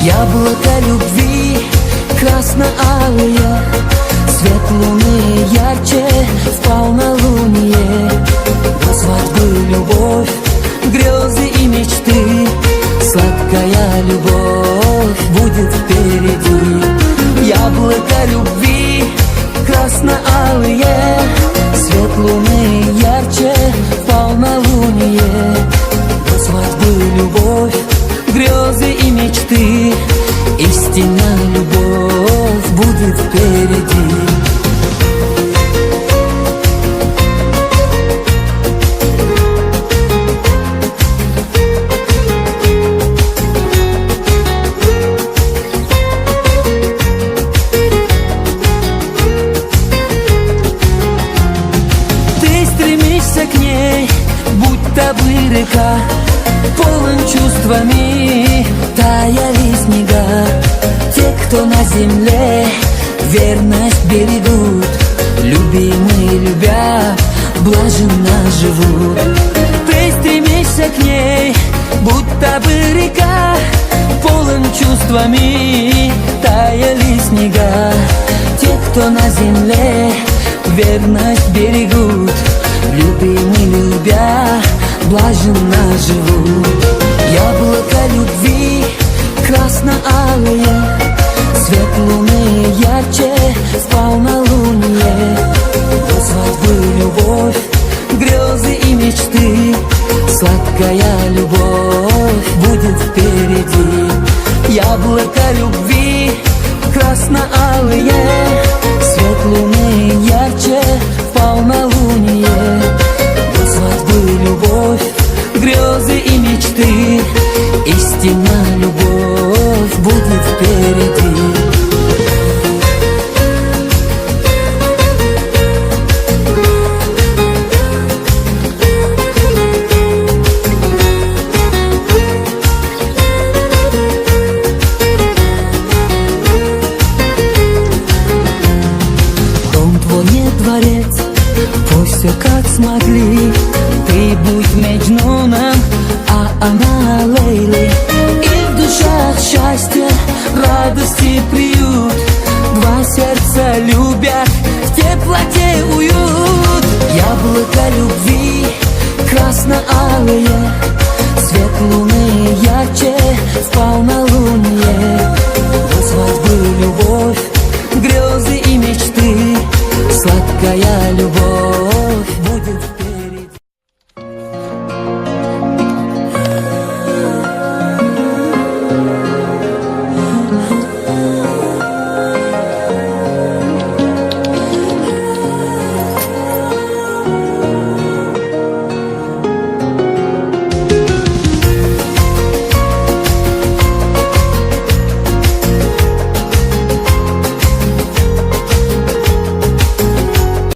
Яблоко любви красно-алые, свет луны ярче в полнолуние. До свадьбы любовь, грезы и мечты, сладкая любовь будет впереди. Яблоко любви красно-алые, свет луны ярче в полнолуние. До свадьбы любовь, грезы и мечты, истинная любовь будет впереди. Ты стремишься к ней, будто бы река, полон чувствами, таяли снега. Те, кто на земле верность берегут, любимые любя, блаженно живут. Ты стремишься к ней, будто бы река, полон чувствами, таяли снега. Те, кто на земле верность берегут, любимые любя, блаженно живут. Яблоко любви красно-алые, свет луны ярче в полнолуние. До свадьбы любовь, грезы и мечты, сладкая любовь будет впереди. Яблоко любви красно-алые, свет луны ярче в полнолуние. До свадьбы любовь, грезы и мечты, истинная любовь будет впереди. Дом твой не дворец, пусть все как смогли. Ты будь Меджнуном, а она Лейлой. И в душах счастье, радости приют. Два сердца любят, в теплоте уют. Яблоко любви красно-алые, свет луны